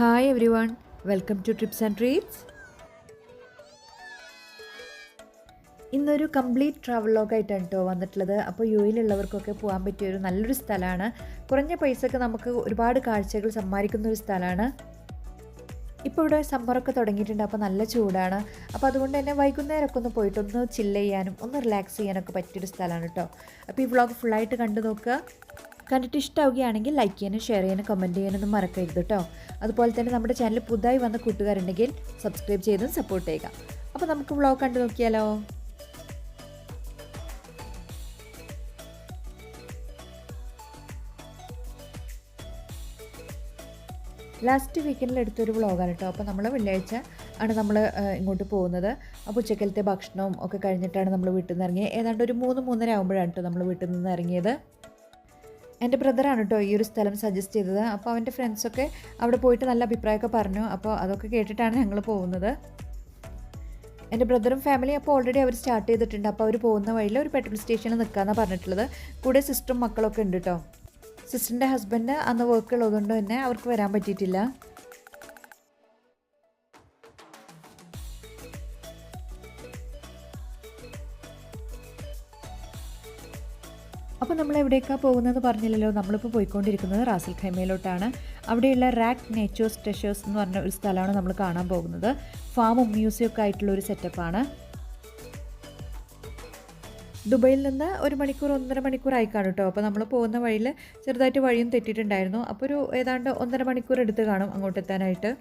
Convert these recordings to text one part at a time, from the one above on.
Hi everyone, welcome to Trips and Treats. ഇന്നൊരു complete ട്രാവലോഗായിട്ടാണ് കേട്ടോ വന്നിട്ടുള്ളത്. അപ്പോൾ യു എയിലുള്ളവർക്കൊക്കെ പോകാൻ പറ്റിയൊരു നല്ലൊരു സ്ഥലമാണ്. കുറഞ്ഞ പൈസക്ക് നമുക്ക് ഒരുപാട് കാഴ്ചകൾ സമ്മാനിക്കുന്ന ഒരു സ്ഥലമാണ്. ഇപ്പോൾ ഇവിടെ സമ്മറൊക്കെ തുടങ്ങിയിട്ടുണ്ട്, അപ്പോൾ നല്ല ചൂടാണ്. അപ്പോൾ അതുകൊണ്ട് തന്നെ വൈകുന്നേരമൊക്കെ ഒന്ന് പോയിട്ട് ഒന്ന് ചില്ല് ചെയ്യാനും ഒന്ന് റിലാക്സ് ചെയ്യാനൊക്കെ പറ്റിയൊരു സ്ഥലമാണ് കേട്ടോ. അപ്പോൾ ഈ വ്ളോഗ് ഫുള്ളായിട്ട് കണ്ടു നോക്കുക. കണ്ടിട്ട് ഇഷ്ടമാവുകയാണെങ്കിൽ ലൈക്ക് ചെയ്യാനും ഷെയർ ചെയ്യാനും കമൻറ്റ് ചെയ്യാനൊന്നും മറക്കരുത് കേട്ടോ. അതുപോലെ തന്നെ നമ്മുടെ ചാനൽ പുതുതായി വന്ന കൂട്ടുകാരുണ്ടെങ്കിൽ സബ്സ്ക്രൈബ് ചെയ്തും സപ്പോർട്ട് ചെയ്യുക. അപ്പോൾ നമുക്ക് വ്ളോഗ് കണ്ടു നോക്കിയാലോ. ലാസ്റ്റ് വീക്കെൻഡിൽ എടുത്തൊരു വ്ളോഗാണ് കേട്ടോ. അപ്പോൾ നമ്മൾ വെള്ളിയാഴ്ച ആണ് നമ്മൾ ഇങ്ങോട്ട് പോകുന്നത്. അപ്പോൾ ഉച്ചക്കലത്തെ ഭക്ഷണവും ഒക്കെ കഴിഞ്ഞിട്ടാണ് നമ്മൾ വീട്ടിൽ നിന്ന് ഇറങ്ങിയത്. ഏതാണ്ട് ഒരു 3-3:30 ആകുമ്പോഴാണ് കേട്ടോ നമ്മൾ വീട്ടിൽ നിന്ന് ഇറങ്ങിയത്. എൻ്റെ ബ്രദറാണ് കേട്ടോ ഈ ഒരു സ്ഥലം സജസ്റ്റ് ചെയ്തത്. അപ്പോൾ അവൻ്റെ ഫ്രണ്ട്സൊക്കെ അവിടെ പോയിട്ട് നല്ല അഭിപ്രായമൊക്കെ പറഞ്ഞു. അപ്പോൾ അതൊക്കെ കേട്ടിട്ടാണ് ഞങ്ങൾ പോകുന്നത്. എൻ്റെ ബ്രദറും ഫാമിലിയും അപ്പോൾ ഓൾറെഡി അവർ സ്റ്റാർട്ട് ചെയ്തിട്ടുണ്ട്. അപ്പോൾ അവർ പോകുന്ന വഴിയിൽ ഒരു പെട്രോൾ സ്റ്റേഷനിൽ നിൽക്കാമെന്നാണ് പറഞ്ഞിട്ടുള്ളത്. കൂടെ സിസ്റ്ററും മക്കളൊക്കെ ഉണ്ട് കേട്ടോ. സിസ്റ്ററിൻ്റെ ഹസ്ബൻഡ് അന്ന് വർക്ക് ഉള്ളതുകൊണ്ട് തന്നെ അവർക്ക് വരാൻ പറ്റിയിട്ടില്ല. അപ്പോൾ നമ്മൾ എവിടേക്കാണ് പോകുന്നതെന്ന് പറഞ്ഞില്ലല്ലോ. നമ്മളിപ്പോൾ പോയിക്കൊണ്ടിരിക്കുന്നത് റാസൽ ഖൈമയിലോട്ടാണ്. അവിടെയുള്ള റാക്ക് ട്രെഷേഴ്സ് എന്ന് പറഞ്ഞ ഒരു സ്ഥലമാണ് നമ്മൾ കാണാൻ പോകുന്നത്. ഫാമും മ്യൂസിയം ഒക്കെ ആയിട്ടുള്ള ഒരു സെറ്റപ്പാണ്. ദുബൈയിൽ നിന്ന് 1 മണിക്കൂർ 1.5 മണിക്കൂർ ആയിക്കാണ് കേട്ടോ. അപ്പോൾ നമ്മൾ പോകുന്ന വഴിയിൽ ചെറുതായിട്ട് വഴിയും തെറ്റിയിട്ടുണ്ടായിരുന്നു. അപ്പോൾ ഒരു ഏതാണ്ട് 1.5 മണിക്കൂർ എടുത്ത് കാണും അങ്ങോട്ട് എത്താനായിട്ട്.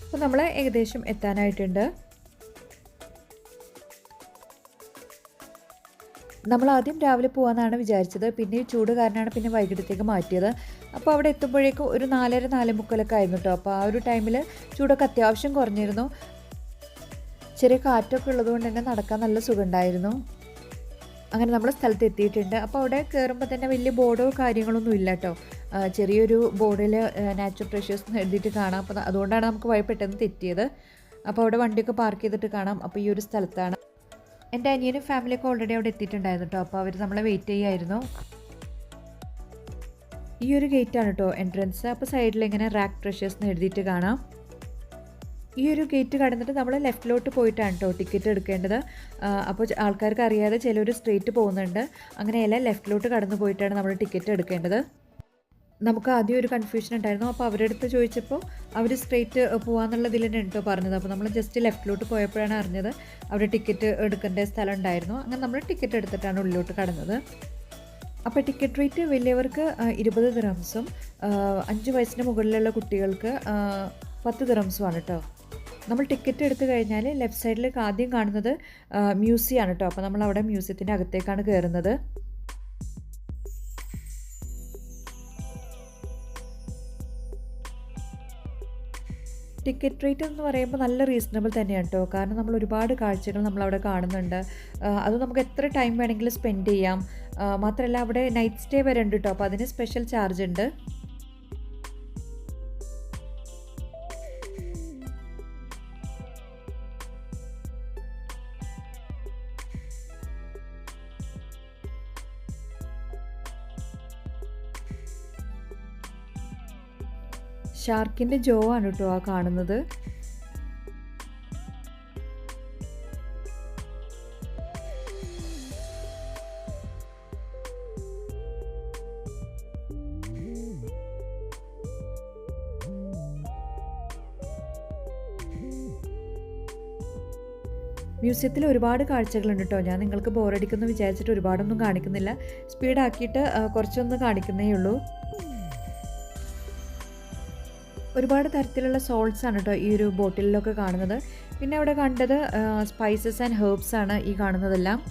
അപ്പോൾ നമ്മൾ ഏകദേശം എത്താനായിട്ടുണ്ട്. നമ്മൾ ആദ്യം രാവിലെ പോകാമെന്നാണ് വിചാരിച്ചത്. പിന്നെ ചൂട് കാരണമാണ് പിന്നെ വൈകിട്ടത്തേക്ക് മാറ്റിയത്. അപ്പോൾ അവിടെ എത്തുമ്പോഴേക്കും ഒരു 4:30-4:45 ആയിരുന്നു കേട്ടോ. അപ്പോൾ ആ ഒരു ടൈമിൽ ചൂടൊക്കെ അത്യാവശ്യം കുറഞ്ഞിരുന്നു. ചെറിയ കാറ്റൊക്കെ ഉള്ളതുകൊണ്ട് തന്നെ നടക്കാൻ നല്ല സുഖമുണ്ടായിരുന്നു. അങ്ങനെ നമ്മൾ സ്ഥലത്ത് എത്തിയിട്ടുണ്ട്. അപ്പോൾ അവിടെ കയറുമ്പോൾ തന്നെ വലിയ ബോർഡോ കാര്യങ്ങളൊന്നും ഇല്ല കേട്ടോ. ചെറിയൊരു ബോർഡിൽ നാച്ചുറൽ ട്രഷേഴ്സ് എന്ന് എഴുതിയിട്ട് കാണാം. അപ്പോൾ അതുകൊണ്ടാണ് നമുക്ക് വഴി പെട്ടെന്ന് തെറ്റിയത്. അപ്പോൾ അവിടെ വണ്ടിയൊക്കെ പാർക്ക് ചെയ്തിട്ട് കാണാം. അപ്പോൾ ഈ ഒരു സ്ഥലത്താണ്. എൻ്റെ അനിയനും ഫാമിലിയൊക്കെ ഓൾറെഡി അവിടെ എത്തിയിട്ടുണ്ടായിരുന്നു കേട്ടോ. അപ്പോൾ അവർ നമ്മളെ വെയിറ്റ് ചെയ്യായിരുന്നു. ഈ ഒരു ഗേറ്റാണ് കേട്ടോ എൻട്രൻസ്. അപ്പോൾ സൈഡിൽ ഇങ്ങനെ റാക്ക് ട്രഷേഴ്സ് എന്ന് എഴുതിയിട്ട് കാണാം. ഈ ഒരു ഗേറ്റ് കടന്നിട്ട് നമ്മൾ ലെഫ്റ്റിലോട്ട് പോയിട്ടാണ് കേട്ടോ ടിക്കറ്റ് എടുക്കേണ്ടത്. അപ്പോൾ ആൾക്കാർക്ക് അറിയാതെ ചിലർ സ്ട്രെയിറ്റ് പോകുന്നുണ്ട്. അങ്ങനെയല്ല, ലെഫ്റ്റിലോട്ട് കടന്നു പോയിട്ടാണ് നമ്മൾ ടിക്കറ്റ് എടുക്കേണ്ടത്. നമുക്ക് ആദ്യം ഒരു കൺഫ്യൂഷൻ ഉണ്ടായിരുന്നു. അപ്പോൾ അവരുടെ അടുത്ത് ചോദിച്ചപ്പോൾ അവർ സ്ട്രെയിറ്റ് പോകാമെന്നുള്ളതിൽ തന്നെ കേട്ടോ പറഞ്ഞത്. അപ്പോൾ നമ്മൾ ജസ്റ്റ് ലെഫ്റ്റിലോട്ട് പോയപ്പോഴാണ് അറിഞ്ഞത് അവിടെ ടിക്കറ്റ് എടുക്കേണ്ട സ്ഥലം ഉണ്ടായിരുന്നു. അങ്ങനെ നമ്മൾ ടിക്കറ്റ് എടുത്തിട്ടാണ് ഉള്ളിലോട്ട് കടന്നത്. അപ്പോൾ ടിക്കറ്റ് റേറ്റ് വലിയവർക്ക് 20 ദിർഹംസും 5 വയസ്സിന് മുകളിലുള്ള കുട്ടികൾക്ക് 10 ദിർഹംസുമാണ് കേട്ടോ. നമ്മൾ ടിക്കറ്റ് എടുത്തു കഴിഞ്ഞാൽ ലെഫ്റ്റ് സൈഡിലേക്ക് ആദ്യം കാണുന്നത് മ്യൂസിയമാണ് കേട്ടോ. അപ്പോൾ നമ്മൾ അവിടെ മ്യൂസിയത്തിൻ്റെ അകത്തേക്കാണ് കയറുന്നത്. ടിക്കറ്റ് റേറ്റ് എന്ന് പറയുമ്പോൾ നല്ല റീസണബിൾ തന്നെയാണ് കേട്ടോ. കാരണം നമ്മൾ ഒരുപാട് കാഴ്ചകൾ നമ്മളവിടെ കാണുന്നുണ്ട്. അത് നമുക്ക് എത്ര ടൈം വേണമെങ്കിലും സ്പെൻഡ് ചെയ്യാം. മാത്രമല്ല അവിടെ നൈറ്റ് സ്റ്റേ വരെ ഉണ്ട് കേട്ടോ. അപ്പോൾ അതിന് സ്പെഷ്യൽ ചാർജ് ഉണ്ട്. ഷാർക്കിൻ്റെ ജോ ആണ് കേട്ടോ ആ കാണുന്നത്. മ്യൂസിയത്തിൽ ഒരുപാട് കാഴ്ചകളുണ്ട് കേട്ടോ. ഞാൻ നിങ്ങൾക്ക് ബോറടിക്കുമെന്ന് വിചാരിച്ചിട്ട് ഒരുപാടൊന്നും കാണിക്കുന്നില്ല. സ്പീഡാക്കിയിട്ട് കുറച്ചൊന്ന് കാണിക്കുന്നേ ഉള്ളൂ. ഒരുപാട് തരത്തിലുള്ള സോൾട്ട്സ് ആണ് കേട്ടോ ഈ ഒരു ബോട്ടിലൊക്കെ കാണുന്നത്. പിന്നെ അവിടെ കണ്ടത് സ്പൈസസ് ആൻഡ് ഹെർബ്സ് ആണ് ഈ കാണുന്നതെല്ലാം.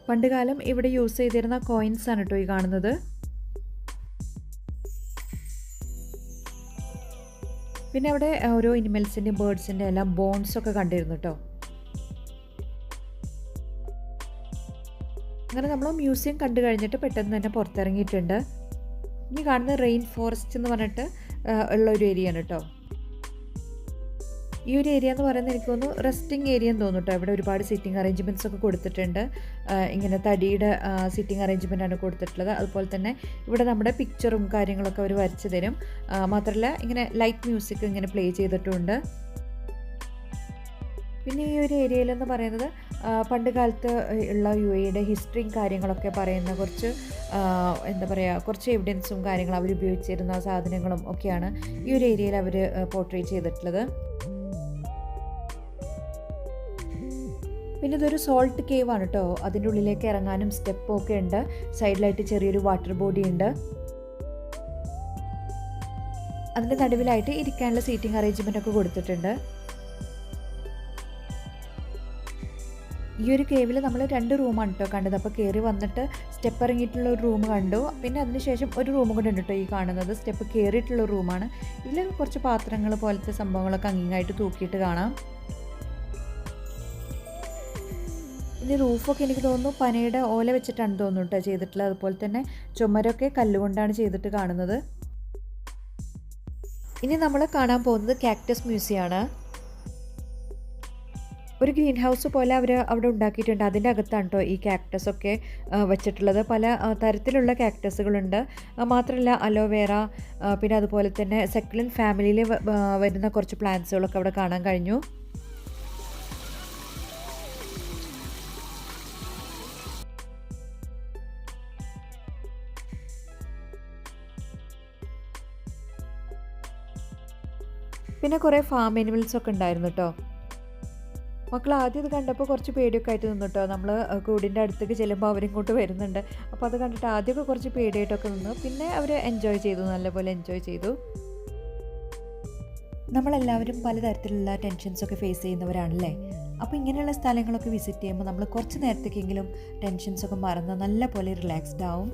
പണ്ടുകാലം ഇവിടെ യൂസ് ചെയ്തിരുന്ന കോയിൻസ് ആണ് കേട്ടോ ഈ കാണുന്നത്. പിന്നെ അവിടെ ഓരോ ഇനിമൽസിൻ്റെയും ബേർഡ്സിൻ്റെ എല്ലാം ബോൺസൊക്കെ കണ്ടിരുന്നു കേട്ടോ. അങ്ങനെ നമ്മൾ മ്യൂസിയം കണ്ടു കഴിഞ്ഞിട്ട് പെട്ടെന്ന് തന്നെ പുറത്തിറങ്ങിയിട്ടുണ്ട്. ഇനി കാണുന്നത് റെയിൻ ഫോറസ്റ്റ് എന്ന് പറഞ്ഞിട്ട് ഉള്ള ഒരു ഏരിയ ആണ് കേട്ടോ. ഈ ഒരു ഏരിയ എന്ന് പറയുന്നത് എനിക്ക് തോന്നുന്നു റെസ്റ്റിംഗ് ഏരിയ എന്ന് തോന്നുന്നു കേട്ടോ. ഇവിടെ ഒരുപാട് സിറ്റിംഗ് അറേഞ്ച്മെൻറ്റ്സ് ഒക്കെ കൊടുത്തിട്ടുണ്ട്. ഇങ്ങനെ തടിയുടെ സിറ്റിംഗ് അറേഞ്ച്മെൻ്റ് ആണ് കൊടുത്തിട്ടുള്ളത്. അതുപോലെ തന്നെ ഇവിടെ നമ്മുടെ പിക്ചറും കാര്യങ്ങളൊക്കെ അവർ വരച്ച് തരും. മാത്രമല്ല ഇങ്ങനെ ലൈറ്റ് മ്യൂസിക് ഇങ്ങനെ പ്ലേ ചെയ്തിട്ടുണ്ട്. പിന്നെ ഈ ഒരു ഏരിയയിലെന്ന് പറയുന്നത് പണ്ട് കാലത്ത് ഉള്ള UAE ഹിസ്റ്ററിയും കാര്യങ്ങളൊക്കെ പറയുന്ന കുറച്ച് എന്താ പറയുക, കുറച്ച് എവിഡൻസും കാര്യങ്ങളും അവർ ഉപയോഗിച്ചിരുന്ന സാധനങ്ങളും ഒക്കെയാണ് ഈ ഒരു ഏരിയയിൽ അവർ പോർട്രേറ്റ് ചെയ്തിട്ടുള്ളത്. പിന്നെ ഇതൊരു സോൾട്ട് കേവ് ആണ് കേട്ടോ. അതിൻ്റെ ഉള്ളിലേക്ക് ഇറങ്ങാനും സ്റ്റെപ്പും ഒക്കെ ഉണ്ട്. സൈഡിലായിട്ട് ചെറിയൊരു വാട്ടർ ബോഡി ഉണ്ട്. അതിൻ്റെ നടുവിലായിട്ട് ഇരിക്കാനുള്ള സീറ്റിംഗ് അറേഞ്ച്മെൻ്റ് ഒക്കെ കൊടുത്തിട്ടുണ്ട്. ഈ ഒരു കേവിൽ നമ്മൾ 2 റൂമാണ് കേട്ടോ കണ്ടത്. അപ്പോൾ കയറി വന്നിട്ട് സ്റ്റെപ്പ് ഇറങ്ങിയിട്ടുള്ള ഒരു റൂം കണ്ടു. പിന്നെ അതിനുശേഷം ഒരു റൂം കൂടെ ഉണ്ട് കേട്ടോ ഈ കാണുന്നത്. സ്റ്റെപ്പ് കയറിയിട്ടുള്ള റൂമാണ്. ഇതിൽ കുറച്ച് പാത്രങ്ങൾ പോലത്തെ സംഭവങ്ങളൊക്കെ അങ്ങിങ്ങായിട്ട് തൂക്കിയിട്ട് കാണാം. ഇനി റൂഫൊക്കെ എനിക്ക് തോന്നുന്നു പനയുടെ ഓല വെച്ചിട്ടാണ് തോന്നുന്നു കേട്ടോ ചെയ്തിട്ടുള്ളത്. അതുപോലെ തന്നെ ചുമരൊക്കെ കല്ലുകൊണ്ടാണ് ചെയ്തിട്ട് കാണുന്നത്. ഇനി നമ്മൾ കാണാൻ പോകുന്നത് കാക്ടസ് മ്യൂസിയമാണ്. ഒരു ഗ്രീൻ ഹൗസ് പോലെ അവർ അവിടെ ഉണ്ടാക്കിയിട്ടുണ്ട്. അതിൻ്റെ അകത്താണ് കേട്ടോ ഈ കാക്ടസ് ഒക്കെ വെച്ചിട്ടുള്ളത്. പല തരത്തിലുള്ള കാക്ടസുകളുണ്ട്. മാത്രമല്ല അലോവേറ, പിന്നെ അതുപോലെ തന്നെ സെക്യുലൻ ഫാമിലിയിൽ വരുന്ന കുറച്ച് പ്ലാന്റ്സുകളൊക്കെ അവിടെ കാണാൻ കഴിഞ്ഞു. പിന്നെ കുറേ ഫാം ആനിമൽസൊക്കെ ഉണ്ടായിരുന്നു കേട്ടോ. മക്കൾ ആദ്യം ഇത് കണ്ടപ്പോൾ കുറച്ച് പേടിയൊക്കെ ആയിട്ട് നിന്നു കേട്ടോ. നമ്മൾ കൂടിൻ്റെ അടുത്തേക്ക് ചെല്ലുമ്പോൾ അവരിങ്ങോട്ട് വരുന്നുണ്ട്. അപ്പോൾ അത് കണ്ടിട്ട് ആദ്യമൊക്കെ കുറച്ച് പേടിയായിട്ടൊക്കെ നിന്നു. പിന്നെ അവർ എൻജോയ് ചെയ്തു, നല്ലപോലെ എൻജോയ് ചെയ്തു. നമ്മളെല്ലാവരും പലതരത്തിലുള്ള ടെൻഷൻസൊക്കെ ഫേസ് ചെയ്യുന്നവരാണല്ലേ. അപ്പോൾ ഇങ്ങനെയുള്ള സ്ഥലങ്ങളൊക്കെ വിസിറ്റ് ചെയ്യുമ്പോൾ നമ്മൾ കുറച്ച് നേരത്തേക്കെങ്കിലും ടെൻഷൻസൊക്കെ മറന്ന് നല്ല പോലെ റിലാക്സ്ഡ് ആവും.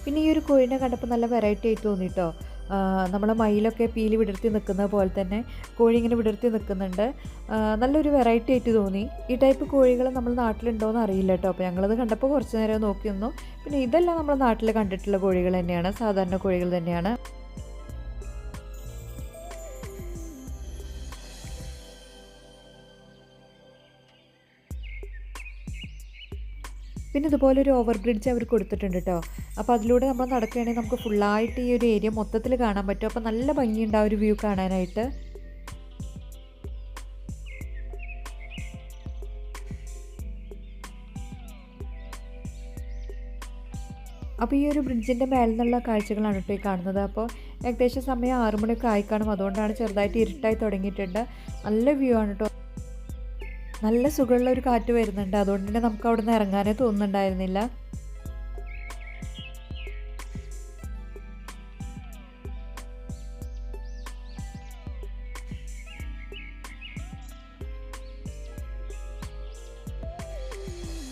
പിന്നെ ഈ ഒരു കോഴിനെ കണ്ടപ്പോൾ നല്ല വെറൈറ്റി ആയിട്ട് തോന്നി കേട്ടോ. നമ്മളെ മയിലൊക്കെ പീലി വിടർത്തി നിൽക്കുന്ന പോലെ തന്നെ കോഴി ഇങ്ങനെ വിടർത്തി നിൽക്കുന്നുണ്ട്. നല്ലൊരു വെറൈറ്റി ആയിട്ട് തോന്നി. ഈ ടൈപ്പ് കോഴികൾ നമ്മൾ നാട്ടിലുണ്ടോയെന്ന് അറിയില്ല കേട്ടോ. അപ്പോൾ ഞങ്ങളത് കണ്ടപ്പോൾ കുറച്ച് നേരം നോക്കി നിന്നു. പിന്നെ ഇതെല്ലാം നമ്മുടെ നാട്ടിൽ കണ്ടിട്ടുള്ള കോഴികൾ തന്നെയാണ്, സാധാരണ കോഴികൾ തന്നെയാണ്. പിന്നെ ഇതുപോലെ ഒരു ഓവർ ബ്രിഡ്ജ് അവർ കൊടുത്തിട്ടുണ്ട് കേട്ടോ. അപ്പോൾ അതിലൂടെ നമ്മൾ നടക്കുകയാണെങ്കിൽ നമുക്ക് ഫുള്ളായിട്ട് ഈ ഒരു ഏരിയ മൊത്തത്തിൽ കാണാൻ പറ്റും. അപ്പോൾ നല്ല ഭംഗിയുണ്ട് ആ ഒരു വ്യൂ കാണാനായിട്ട്. അപ്പോൾ ഈ ഒരു ബ്രിഡ്ജിൻ്റെ മേലിൽ നിന്നുള്ള കാഴ്ചകളാണ് കേട്ടോ ഈ കാണുന്നത്. അപ്പോൾ ഏകദേശം സമയം 6 മണിയൊക്കെ ആയിക്കാണും. അതുകൊണ്ടാണ് ചെറുതായിട്ട് ഇരുട്ടായി തുടങ്ങിയിട്ടുണ്ട്. നല്ല വ്യൂ ആണ് കേട്ടോ. നല്ല സുഖമുള്ള ഒരു കാറ്റ് വരുന്നുണ്ട്. അതുകൊണ്ട് തന്നെ നമുക്ക് അവിടെ നിന്ന് ഇറങ്ങാനേ തോന്നുന്നുണ്ടായിരുന്നില്ല.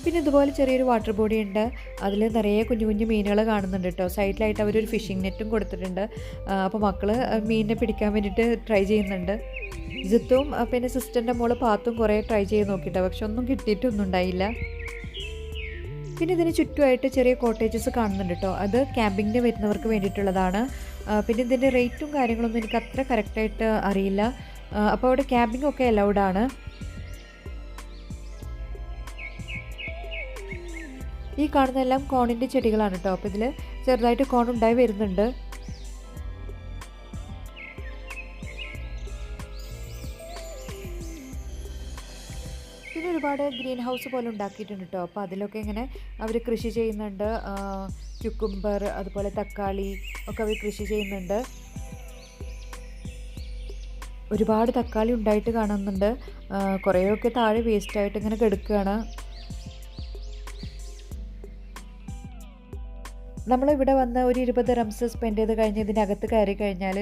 പിന്നെ ഇതുപോലെ ചെറിയൊരു വാട്ടർ ബോഡി ഉണ്ട്. അതിൽ നിറയെ കുഞ്ഞു കുഞ്ഞു മീനുകൾ കാണുന്നുണ്ട് കേട്ടോ. സൈഡിലായിട്ട് അവരൊരു ഫിഷിംഗ് നെറ്റും കൊടുത്തിട്ടുണ്ട്. അപ്പോൾ മക്കൾ മീനിനെ പിടിക്കാൻ വേണ്ടിയിട്ട് ട്രൈ ചെയ്യുന്നുണ്ട്. ജിത്തും പിന്നെ സിസ്റ്ററിൻ്റെ മോള് പാത്തും കുറേ ട്രൈ ചെയ്ത് നോക്കിയിട്ടോ. പക്ഷെ ഒന്നും കിട്ടിയിട്ടൊന്നും ഉണ്ടായില്ല. പിന്നെ ഇതിന് ചുറ്റുമായിട്ട് ചെറിയ കോട്ടേജസ് കാണുന്നുണ്ട് കേട്ടോ. അത് ക്യാമ്പിങ്ങിന് വരുന്നവർക്ക് വേണ്ടിയിട്ടുള്ളതാണ്. പിന്നെ ഇതിൻ്റെ റേറ്റും കാര്യങ്ങളൊന്നും എനിക്ക് അത്ര കറക്റ്റായിട്ട് അറിയില്ല. അപ്പോൾ അവിടെ ക്യാമ്പിംഗ് ഒക്കെ അലൗഡ് ആണ്. ഈ കാണുന്നതെല്ലാം കോണിൻ്റെ ചെടികളാണ് കേട്ടോ. അപ്പോൾ ഇതിൽ ചെറുതായിട്ട് കോൺ ഉണ്ടായി വരുന്നുണ്ട്. പിന്നെ ഒരുപാട് ഗ്രീൻ ഹൗസ് പോലെ ഉണ്ടാക്കിയിട്ടുണ്ട് കേട്ടോ. അപ്പോൾ അതിലൊക്കെ ഇങ്ങനെ അവർ കൃഷി ചെയ്യുന്നുണ്ട്. ക്യുക്കുംബർ, അതുപോലെ തക്കാളി ഒക്കെ അവർ കൃഷി ചെയ്യുന്നുണ്ട്. ഒരുപാട് തക്കാളി ഉണ്ടായിട്ട് കാണുന്നുണ്ട്. കുറേയൊക്കെ താഴെ വേസ്റ്റായിട്ട് ഇങ്ങനെ കിടക്കുകയാണ്. നമ്മളിവിടെ വന്ന് ഒരു 20 റംസ് സ്പെൻഡ് ചെയ്ത് കഴിഞ്ഞ് ഇതിനകത്ത് കയറി കഴിഞ്ഞാൽ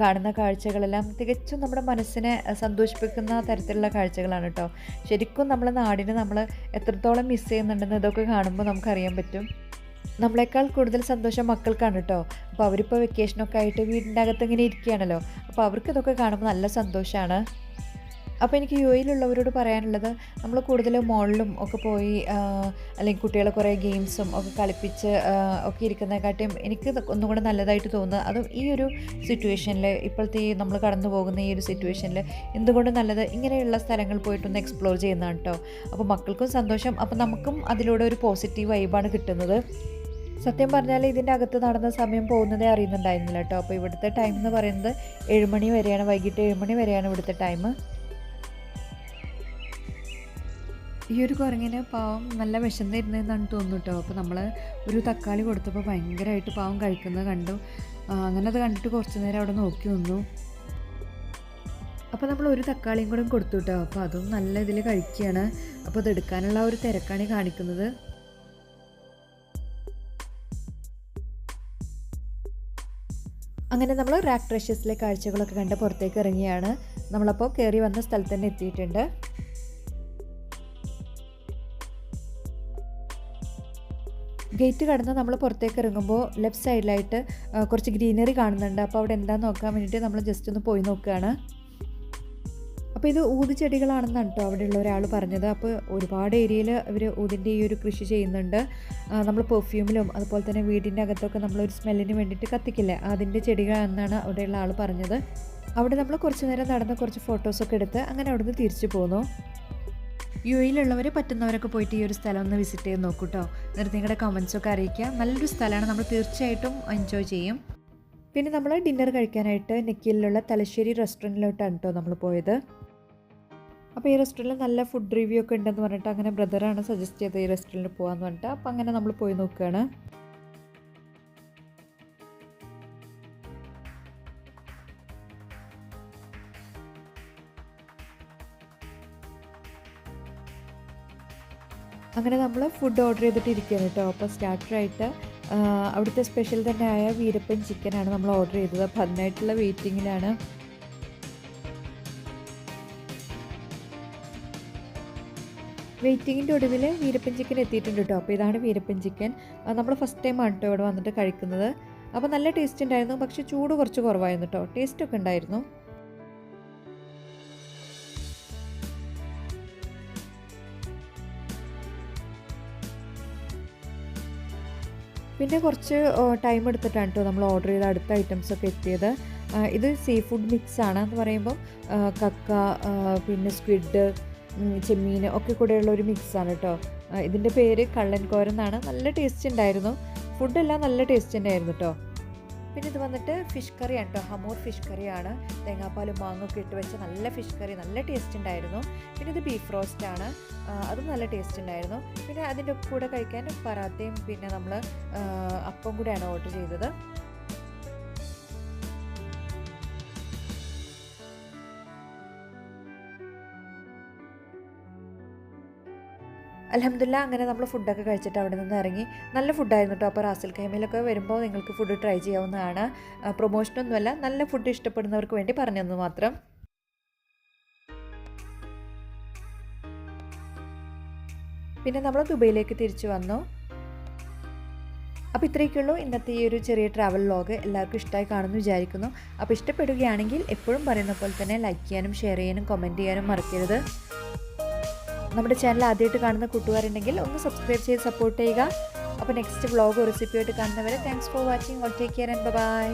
കാണുന്ന കാഴ്ചകളെല്ലാം തികച്ചും നമ്മുടെ മനസ്സിനെ സന്തോഷിപ്പിക്കുന്ന തരത്തിലുള്ള കാഴ്ചകളാണ് കേട്ടോ. ശരിക്കും നമ്മളെ നാടിനെ നമ്മൾ എത്രത്തോളം മിസ് ചെയ്യുന്നുണ്ടെന്ന് ഇതൊക്കെ കാണുമ്പോൾ നമുക്കറിയാൻ പറ്റും. നമ്മളെക്കാൾ കൂടുതൽ സന്തോഷം മക്കൾക്കാണ് കേട്ടോ. അപ്പോൾ അവരിപ്പോൾ വെക്കേഷനൊക്കെ ആയിട്ട് വീടിൻ്റെ അകത്ത് ഇങ്ങനെ ഇരിക്കുകയാണല്ലോ. അപ്പോൾ അവർക്ക് ഇതൊക്കെ കാണുമ്പോൾ നല്ല സന്തോഷമാണ്. അപ്പോൾ എനിക്ക് യു എയിലുള്ളവരോട് പറയാനുള്ളത്, നമ്മൾ കൂടുതൽ മോളിലും ഒക്കെ പോയി അല്ലെങ്കിൽ കുട്ടികളെ കുറേ ഗെയിംസും ഒക്കെ കളിപ്പിച്ച് ഒക്കെ ഇരിക്കുന്നതിനെക്കാട്ടിയും എനിക്ക് ഒന്നും കൂടെ നല്ലതായിട്ട് തോന്നുന്നത്, അതും ഈ ഒരു സിറ്റുവേഷനിൽ, ഇപ്പോഴത്തെ ഈ നമ്മൾ കടന്നു പോകുന്ന ഈ ഒരു സിറ്റുവേഷനിൽ എന്തുകൊണ്ട് നല്ലത് ഇങ്ങനെയുള്ള സ്ഥലങ്ങൾ പോയിട്ടൊന്ന് എക്സ്പ്ലോർ ചെയ്യുന്നതാണ് കേട്ടോ. അപ്പോൾ മക്കൾക്കും സന്തോഷം, അപ്പോൾ നമുക്കും അതിലൂടെ ഒരു പോസിറ്റീവ് വൈബാണ് കിട്ടുന്നത്. സത്യം പറഞ്ഞാൽ ഇതിൻ്റെ അകത്ത് നടന്ന സമയം പോകുന്നതേ അറിയുന്നുണ്ടായിരുന്നില്ല കേട്ടോ. അപ്പോൾ ഇവിടുത്തെ ടൈം എന്ന് പറയുന്നത് 7 മണി വരെയാണ്, വൈകിട്ട് 7 മണി വരെയാണ് ഇവിടുത്തെ ടൈം. ഈ ഒരു കുരങ്ങിന് പാവം നല്ല വിശന്നിരുന്നതെന്നാണ് തോന്നുന്നു കേട്ടോ. അപ്പോൾ നമ്മൾ ഒരു തക്കാളി കൊടുത്തപ്പോൾ ഭയങ്കരമായിട്ട് പാവം കഴിക്കുന്നത് കണ്ടു. അങ്ങനെ അത് കണ്ടിട്ട് കുറച്ച് നേരം അവിടെ നോക്കി നിന്നു. അപ്പോൾ നമ്മൾ ഒരു തക്കാളിയും കൂടെ കൊടുത്തു കേട്ടോ. അപ്പോൾ അതും നല്ല ഇതിൽ കഴിക്കുകയാണ്. അപ്പോൾ അത് എടുക്കാനുള്ള ഒരു തിരക്കാണ് കാണിക്കുന്നത്. അങ്ങനെ നമ്മൾ റാക്ക് ട്രഷേഴ്സിലെ കാഴ്ചകളൊക്കെ കണ്ട് പുറത്തേക്ക് ഇറങ്ങിയാണ്. നമ്മളപ്പോൾ കയറി വന്ന സ്ഥലത്ത് തന്നെ എത്തിയിട്ടുണ്ട്. ഗേറ്റ് കടന്ന് നമ്മൾ പുറത്തേക്ക് ഇറങ്ങുമ്പോൾ ലെഫ്റ്റ് സൈഡിലായിട്ട് കുറച്ച് ഗ്രീനറി കാണുന്നുണ്ട്. അപ്പോൾ അവിടെ എന്താണെന്ന് നോക്കാൻ വേണ്ടിയിട്ട് നമ്മൾ ജസ്റ്റ് ഒന്ന് പോയി നോക്കുകയാണ്. അപ്പോൾ ഇത് ഊത് ചെടികളാണെന്നാണ് കേട്ടോ അവിടെയുള്ള ഒരാൾ പറഞ്ഞത്. അപ്പോൾ ഒരുപാട് ഏരിയയിൽ ഇവർ ഊതിൻ്റെ ഈ ഒരു കൃഷി ചെയ്യുന്നുണ്ട്. നമ്മൾ പെർഫ്യൂമിലും അതുപോലെ തന്നെ വീടിൻ്റെ അകത്തൊക്കെ നമ്മളൊരു സ്മെല്ലിന് വേണ്ടിയിട്ട് കത്തിക്കില്ലേ, അതിൻ്റെ ചെടികളാണെന്നാണ് അവിടെയുള്ള ആൾ പറഞ്ഞത്. അവിടെ നമ്മൾ കുറച്ച് നേരം നടന്ന് കുറച്ച് ഫോട്ടോസൊക്കെ എടുത്ത് അങ്ങനെ അവിടെ നിന്ന് തിരിച്ചു പോന്നു. യു എയിലുള്ളവർ പറ്റുന്നവരൊക്കെ പോയിട്ട് ഈ ഒരു സ്ഥലം ഒന്ന് വിസിറ്റ് ചെയ്ത് നോക്കൂ കേട്ടോ. എന്നിട്ട് നിങ്ങളുടെ കമൻസൊക്കെ അറിയിക്കുക. നല്ലൊരു സ്ഥലമാണ്, നമ്മൾ തീർച്ചയായിട്ടും എൻജോയ് ചെയ്യും. പിന്നെ നമ്മൾ ഡിന്നർ കഴിക്കാനായിട്ട് നെക്കിയിലുള്ള തലശ്ശേരി റെസ്റ്റോറൻറ്റിലോട്ടാണ് കേട്ടോ നമ്മൾ പോയത്. അപ്പോൾ ഈ റെസ്റ്റോറൻറ്റിൽ നല്ല ഫുഡ് റിവ്യൂ ഒക്കെ ഉണ്ടെന്ന് പറഞ്ഞിട്ട് അങ്ങനെ ബ്രദറാണ് സജസ്റ്റ് ചെയ്തത് ഈ റെസ്റ്റോറൻറ്റിൽ പോകാമെന്ന് പറഞ്ഞിട്ട്. അപ്പോൾ അങ്ങനെ നമ്മൾ പോയി നോക്കുകയാണ്. അങ്ങനെ നമ്മൾ ഫുഡ് ഓർഡർ ചെയ്തിട്ട് ഇരിക്കുകയാണ് കേട്ടോ. അപ്പോൾ സ്റ്റാർട്ടറായിട്ട് അവിടുത്തെ സ്പെഷ്യൽ തന്നെ ആയ വീരപ്പൻ ചിക്കനാണ് നമ്മൾ ഓർഡർ ചെയ്തത്. അപ്പോൾ അതിനായിട്ടുള്ള വെയിറ്റിങ്ങിലാണ്. വെയിറ്റിങ്ങിൻ്റെ ഒടുവിൽ വീരപ്പൻ ചിക്കൻ എത്തിയിട്ടുണ്ട് കേട്ടോ. അപ്പോൾ ഇതാണ് വീരപ്പൻ ചിക്കൻ. നമ്മൾ ഫസ്റ്റ് ടൈമാണ് കേട്ടോ ഇവിടെ വന്നിട്ട് കഴിക്കുന്നത്. അപ്പോൾ നല്ല ടേസ്റ്റ് ഉണ്ടായിരുന്നു, പക്ഷേ ചൂട് കുറച്ച് കുറവായിരുന്നു കേട്ടോ. ടേസ്റ്റൊക്കെ ഉണ്ടായിരുന്നു. പിന്നെ കുറച്ച് ടൈം എടുത്തിട്ടാണ് കേട്ടോ നമ്മൾ ഓർഡർ ചെയ്ത അടുത്ത ഐറ്റംസൊക്കെ എത്തിയത്. ഇത് സീ ഫുഡ് മിക്സാണ് എന്ന് പറയുമ്പം കക്ക, പിന്നെ സ്ക്വിഡ്, ചെമ്മീൻ ഒക്കെ കൂടെയുള്ള ഒരു മിക്സാണ് കേട്ടോ. ഇതിൻ്റെ പേര് കള്ളൻ കോരെന്നാണ്. നല്ല ടേസ്റ്റ് ഉണ്ടായിരുന്നു, ഫുഡെല്ലാം നല്ല ടേസ്റ്റ് ഉണ്ടായിരുന്നു കേട്ടോ. പിന്നെ ഇത് വന്നിട്ട് ഫിഷ് കറിയാണ് കേട്ടോ. ഹമൂർ ഫിഷ് കറിയാണ്, തേങ്ങാപ്പാലും മാങ്ങൊക്കെ ഇട്ട് വെച്ച നല്ല ഫിഷ് കറി, നല്ല ടേസ്റ്റ് ഉണ്ടായിരുന്നു. പിന്നെ ഇത് ബീഫ് റോസ്റ്റാണ്, അതും നല്ല ടേസ്റ്റ് ഉണ്ടായിരുന്നു. പിന്നെ അതിൻ്റെ കൂടെ കഴിക്കാൻ പറാത്തയും പിന്നെ നമ്മൾ അപ്പം കൂടെയാണ് ഓർഡർ ചെയ്തത്. അൽഹംദുലില്ലാ അങ്ങനെ നമ്മൾ ഫുഡൊക്കെ കഴിച്ചിട്ട് അവിടെ നിന്ന് ഇറങ്ങി. നല്ല ഫുഡായിരുന്നു കേട്ടോ. അപ്പോൾ റാസൽ ഖൈമയിലൊക്കെ വരുമ്പോൾ നിങ്ങൾക്ക് ഫുഡ് ട്രൈ ചെയ്യാവുന്നതാണ്. പ്രൊമോഷനൊന്നുമല്ല, നല്ല ഫുഡ് ഇഷ്ടപ്പെടുന്നവർക്ക് വേണ്ടി പറഞ്ഞതെന്ന് മാത്രം. പിന്നെ നമ്മൾ ദുബൈയിലേക്ക് തിരിച്ചു വന്നു. അപ്പോൾ ഇത്രയൊക്കെയുള്ളൂ ഇന്നത്തെ ഈ ഒരു ചെറിയ ട്രാവൽ വ്ലോഗ്. എല്ലാവർക്കും ഇഷ്ടമായി കാണുമെന്ന് വിചാരിക്കുന്നു. അപ്പോൾ ഇഷ്ടപ്പെടുകയാണെങ്കിൽ എപ്പോഴും പറയുന്ന പോലെ തന്നെ ലൈക്ക് ചെയ്യാനും ഷെയർ ചെയ്യാനും കമൻറ്റ് ചെയ്യാനും മറക്കരുത്. നമ്മുടെ ചാനൽ ആദ്യമായിട്ട് കാണുന്ന കൂട്ടുകാരുണ്ടെങ്കിൽ ഒന്ന് സബ്സ്ക്രൈബ് ചെയ്ത് സപ്പോർട്ട് ചെയ്യുക. അപ്പോൾ നെക്സ്റ്റ് വ്ലോഗ് റെസിപ്പിയായിട്ട് കാണുന്നവരെ thanks for watching. All take care and by.